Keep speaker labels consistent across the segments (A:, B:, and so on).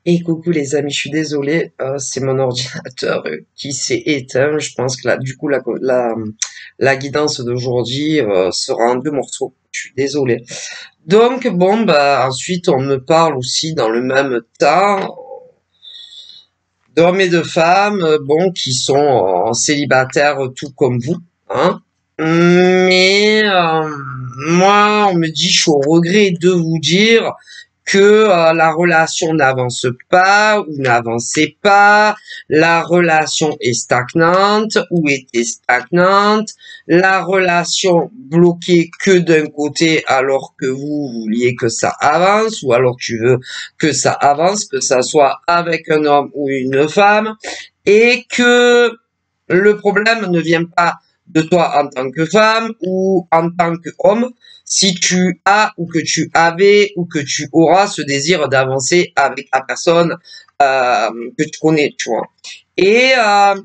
A: Et coucou les amis, je suis désolée, c'est mon ordinateur qui s'est éteint. Je pense que là, du coup, la guidance d'aujourd'hui sera en deux morceaux. Je suis désolée. Donc bon, bah ensuite on me parle aussi dans le même temps d'hommes et de femmes, bon, qui sont célibataires tout comme vous, hein. Mais moi, on me dit, je suis au regret de vous dire que la relation n'avance pas ou n'avançait pas, la relation est stagnante ou était stagnante, la relation bloquée que d'un côté alors que vous vouliez que ça avance ou alors tu veux que ça avance, que ça soit avec un homme ou une femme, et que le problème ne vient pas de toi en tant que femme ou en tant qu'homme, si tu as ou que tu avais ou que tu auras ce désir d'avancer avec la personne que tu connais, tu vois. Et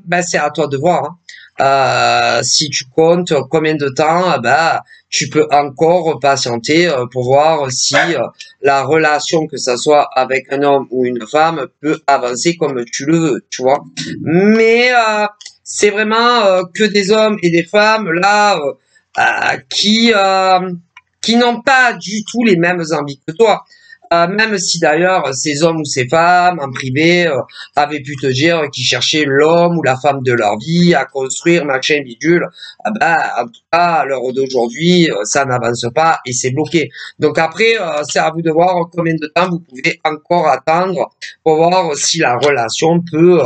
A: ben, c'est à toi de voir, hein. Si tu comptes combien de temps, ben, tu peux encore patienter pour voir si la relation, que ça soit avec un homme ou une femme, peut avancer comme tu le veux, tu vois. Mais c'est vraiment que des hommes et des femmes là qui n'ont pas du tout les mêmes envies que toi. Même si d'ailleurs ces hommes ou ces femmes en privé avaient pu te dire qu'ils cherchaient l'homme ou la femme de leur vie à construire machin bidule, en tout cas à l'heure d'aujourd'hui ça n'avance pas et c'est bloqué. Donc après c'est à vous de voir combien de temps vous pouvez encore attendre pour voir si la relation peut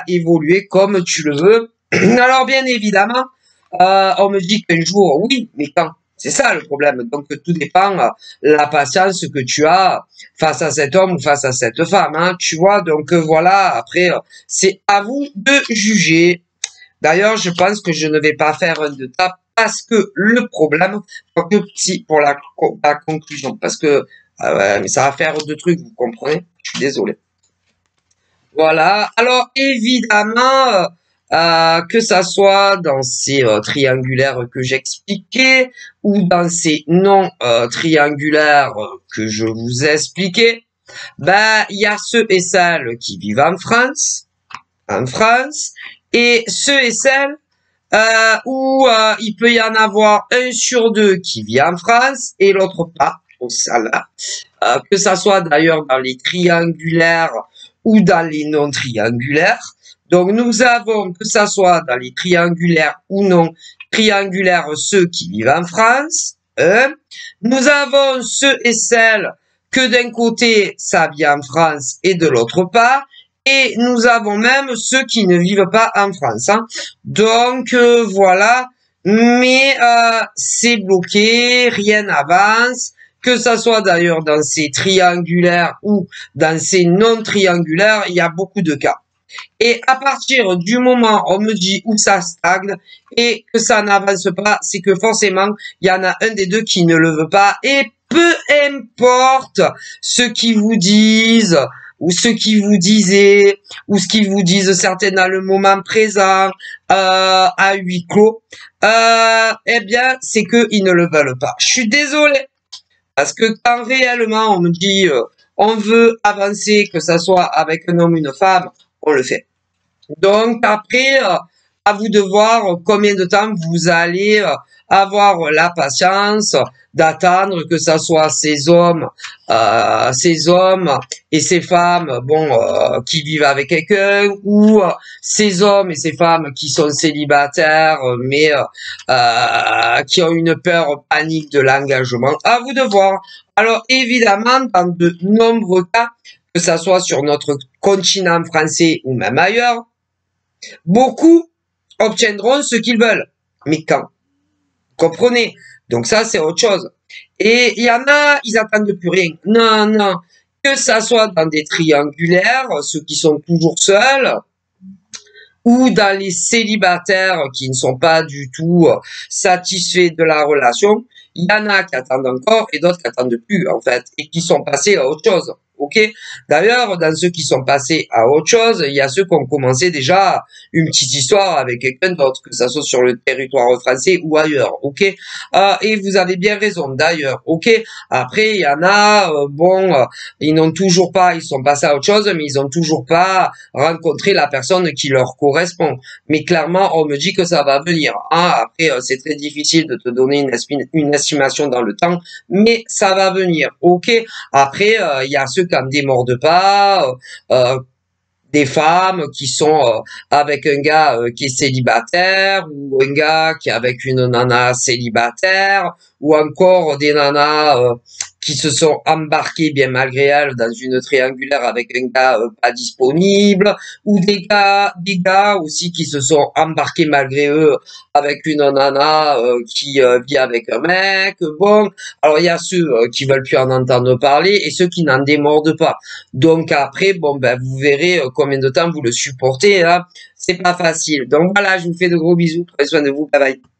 A: évoluer comme tu le veux. Alors bien évidemment on me dit qu'un jour oui, mais quand? C'est ça le problème. Donc tout dépend la patience que tu as face à cet homme ou face à cette femme, hein, tu vois. Donc voilà, après c'est à vous de juger. D'ailleurs, je pense que je ne vais pas faire un de tas parce que le problème, si pour la conclusion, parce que ouais, mais ça va faire deux trucs, vous comprenez? Je suis désolé. Voilà. Alors évidemment, que ça soit dans ces triangulaires que j'expliquais ou dans ces non triangulaires que je vous ai expliqués, ben il y a ceux et celles qui vivent en France, et ceux et celles où il peut y en avoir un sur deux qui vit en France et l'autre pas au salaire. Que ça soit d'ailleurs dans les triangulaires ou dans les non triangulaires. Donc nous avons, que ça soit dans les triangulaires ou non triangulaires, ceux qui vivent en France. Nous avons ceux et celles que d'un côté ça vient en France et de l'autre pas. Et nous avons même ceux qui ne vivent pas en France, hein. Donc voilà, mais c'est bloqué, rien n'avance, que ça soit d'ailleurs dans ces triangulaires ou dans ces non triangulaires, il y a beaucoup de cas. Et à partir du moment où on me dit où ça stagne et que ça n'avance pas, c'est que forcément, il y en a un des deux qui ne le veut pas. Et peu importe ce qu'ils vous disent, ou ce qu'ils vous disaient, ou ce qu'ils vous disent certains dans le moment présent, à huis clos, eh bien, c'est qu'ils ne le veulent pas. Je suis désolé. Parce que quand réellement on me dit on veut avancer, que ça soit avec un homme ou une femme, on le fait. Donc après, à vous de voir combien de temps vous allez avoir la patience d'attendre que ça soit ces hommes et ces femmes, bon, qui vivent avec quelqu'un, ou ces hommes et ces femmes qui sont célibataires, mais qui ont une peur panique de l'engagement. À vous de voir. Alors évidemment, dans de nombreux cas, que ça soit sur notre continent français ou même ailleurs, beaucoup obtiendront ce qu'ils veulent. Mais quand? Comprenez? Donc ça, c'est autre chose. Et il y en a, ils attendent plus rien. Non, non. Que ça soit dans des triangulaires, ceux qui sont toujours seuls, ou dans les célibataires qui ne sont pas du tout satisfaits de la relation, il y en a qui attendent encore et d'autres qui attendent plus, en fait, et qui sont passés à autre chose. ok? D'ailleurs, dans ceux qui sont passés à autre chose, il y a ceux qui ont commencé déjà une petite histoire avec quelqu'un d'autre, que ça soit sur le territoire français ou ailleurs, ok? Et vous avez bien raison, d'ailleurs, ok? Après, il y en a, ils n'ont toujours pas, ils sont passés à autre chose, mais ils ont toujours pas rencontré la personne qui leur correspond. Mais clairement, on me dit que ça va venir. Hein. Après, c'est très difficile de te donner une estimation dans le temps, mais ça va venir, ok? Après, il y a ceux qui en démordent pas, des femmes qui sont avec un gars qui est célibataire, ou un gars qui est avec une nana célibataire, ou encore des nanas qui se sont embarquées bien malgré elles dans une triangulaire avec un gars pas disponible, ou des gars aussi qui se sont embarqués malgré eux avec une nana qui vit avec un mec. Bon, alors il y a ceux qui veulent plus en entendre parler et ceux qui n'en démordent pas. Donc après, bon ben vous verrez combien de temps vous le supportez. Hein. C'est pas facile. Donc voilà, je vous fais de gros bisous. Prenez soin de vous. Bye bye.